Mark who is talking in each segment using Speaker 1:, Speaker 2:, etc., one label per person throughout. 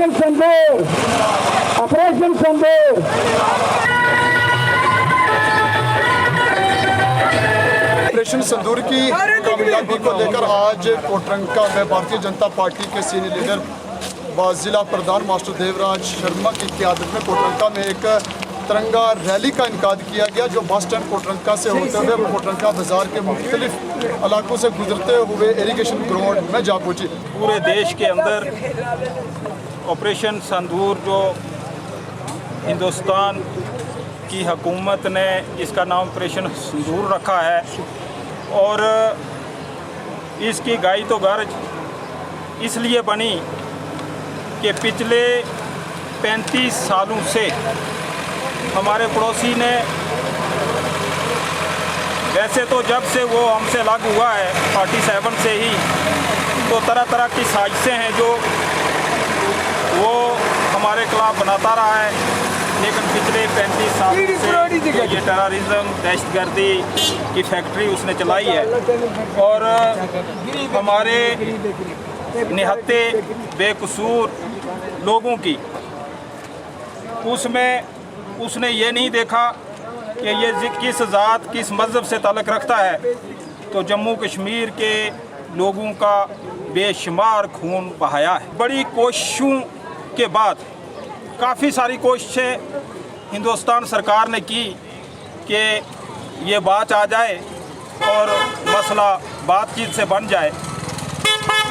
Speaker 1: Operation सिंदूर, operation सिंदूर।
Speaker 2: Operation सिंदूर की कामयाबी को लेकर आज कोटरंका में भारतीय जनता पार्टी के सीनियर लीडर व जिला प्रधान मास्टर देवराज शर्मा की क़यादत में कोटरंका में एक तिरंगा रैली का इनेकाद किया गया, जो बस स्टैंड कोटरंका से होते हुए कोटरंका बाजार के मुख्तलिफ इलाकों से गुजरते हुए इरीगेशन ग्राउंड में जा पहुँची।
Speaker 3: पूरे देश के अंदर ऑपरेशन सिंदूर जो हिंदुस्तान की हुकूमत ने इसका नाम ऑपरेशन सिंदूर रखा है और इसकी गाई तो गर्ज इसलिए बनी कि पिछले 35 सालों से हमारे पड़ोसी ने, वैसे तो जब से वो हमसे अलग हुआ है 47 से ही, तो तरह तरह की साजिशें हैं जो वो हमारे खिलाफ बनाता रहा है, लेकिन पिछले 35 साल से ये टेररिज्म, दहशतगर्दी की फैक्ट्री उसने चलाई है और हमारे निहत्ते बेकसूर लोगों की उसने ये नहीं देखा कि ये किस ज़ात, किस मज़हब से ताल्लुक़ रखता है, तो जम्मू कश्मीर के लोगों का बेशुमार खून बहाया है। बड़ी कोशिशों के बाद काफ़ी सारी कोशिशें हिंदुस्तान सरकार ने की कि ये बात आ जाए और मसला बातचीत से बन जाए,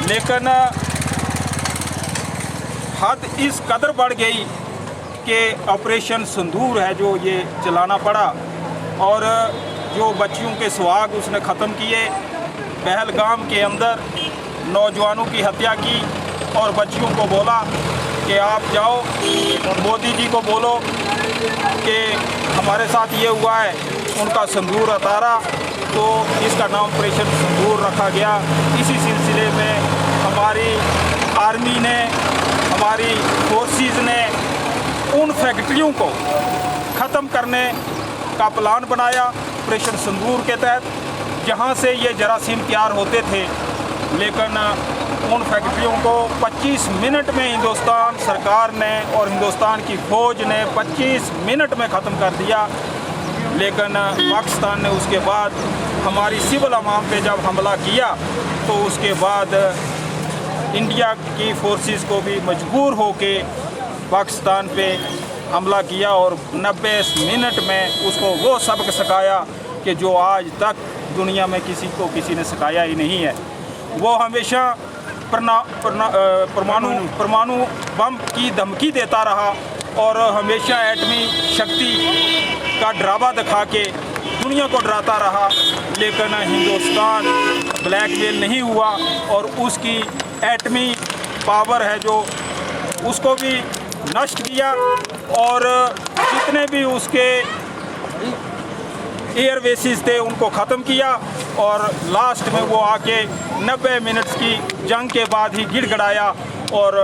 Speaker 3: लेकिन हद इस कदर बढ़ गई कि ऑपरेशन सिंदूर है जो ये चलाना पड़ा और जो बच्चियों के सुहाग उसने ख़त्म किए, पहलगाम के अंदर नौजवानों की हत्या की और बच्चियों को बोला कि आप जाओ मोदी जी को बोलो कि हमारे साथ ये हुआ है, उनका सिंदूर उतारा, तो इसका नाम ऑपरेशन सिंदूर रखा गया। इसी सिलसिले में हमारी आर्मी ने, हमारी फोर्सेस ने उन फैक्ट्रियों को ख़त्म करने का प्लान बनाया ऑपरेशन सिंदूर के तहत, जहां से ये जरासीम तैयार होते थे, लेकिन उन फैक्ट्रियों को 25 मिनट में हिंदुस्तान सरकार ने और हिंदुस्तान की फ़ौज ने 25 मिनट में ख़त्म कर दिया। लेकिन पाकिस्तान ने उसके बाद हमारी सिविल अवाम पे जब हमला किया तो उसके बाद इंडिया की फोर्सेस को भी मजबूर होके पाकिस्तान पे हमला किया और 90 मिनट में उसको वो सबक सिखाया कि जो आज तक दुनिया में किसी ने सिखाया ही नहीं है। वो हमेशा परमाणु बम की धमकी देता रहा और हमेशा एटमी शक्ति का ड्रामा दिखा के दुनिया को डराता रहा, लेकिन हिंदुस्तान ब्लैकमेल नहीं हुआ और उसकी एटमी पावर है जो उसको भी नष्ट किया और जितने भी उसके एयर बेसिस थे उनको ख़त्म किया और लास्ट में वो आके 90 मिनट्स की जंग के बाद ही गिड़गिड़ाया और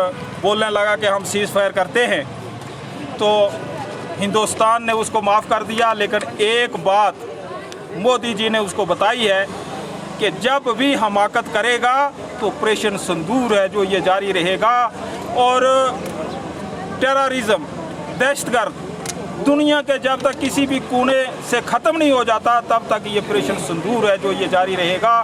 Speaker 3: बोलने लगा कि हम सीज़ फायर करते हैं। तो हिंदुस्तान ने उसको माफ़ कर दिया, लेकिन एक बात मोदी जी ने उसको बताई है कि जब भी हमाकत करेगा तो ऑपरेशन सिंदूर है जो ये जारी रहेगा और टेररिज्म, दहशतगर्द दुनिया के जब तक किसी भी कोने से ख़त्म नहीं हो जाता तब तक ये ऑपरेशन सिंदूर है जो ये जारी रहेगा।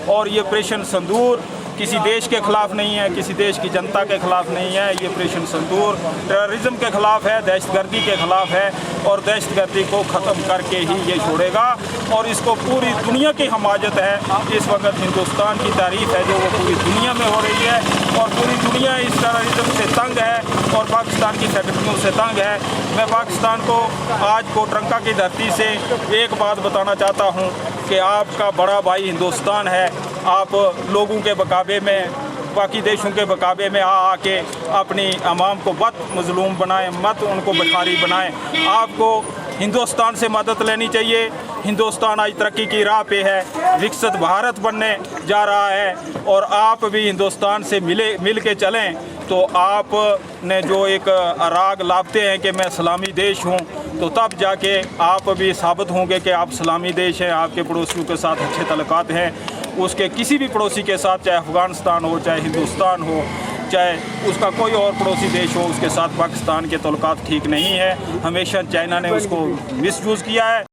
Speaker 3: और ये ऑपरेशन सिंदूर किसी देश के ख़िलाफ़ नहीं है, किसी देश की जनता के ख़िलाफ़ नहीं है। ये ऑपरेशन सिंदूर टेररिज्म के ख़िलाफ़ है, दहशतगर्दी के ख़िलाफ़ है और दहशतगर्दी को ख़त्म करके ही ये छोड़ेगा और इसको पूरी दुनिया की हिमायत है। इस वक्त हिंदुस्तान की तारीफ़ है जो वो पूरी दुनिया में हो रही है और पूरी दुनिया इस टेररिज्म से तंग है और पाकिस्तान की फैक्ट्रियों से तंग है। मैं पाकिस्तान को आज कोटरंका की धरती से एक बात बताना चाहता हूँ कि आपका बड़ा भाई हिंदुस्तान है। आप लोगों के मुकाबले में, बाकी देशों के मुकाबले में आके अपनी आवाम को मत मजलूम बनाएं, मत उनको भिखारी बनाएं। आपको हिंदुस्तान से मदद लेनी चाहिए। हिंदुस्तान आज तरक्की की राह पे है, विकसित भारत बनने जा रहा है और आप भी हिंदुस्तान से मिल के चलें तो आप ने जो एक राग लाते हैं कि मैं इस्लामी देश हूँ, तो तब जाके आप भी साबित होंगे कि आप इस्लामी देश हैं। आपके पड़ोसियों के साथ अच्छे तल्लुकात हैं, उसके किसी भी पड़ोसी के साथ, चाहे अफ़गानिस्तान हो, चाहे हिंदुस्तान हो, चाहे उसका कोई और पड़ोसी देश हो, उसके साथ पाकिस्तान के तल्लुकात ठीक नहीं है। हमेशा चाइना ने उसको मिसयूज़ किया है।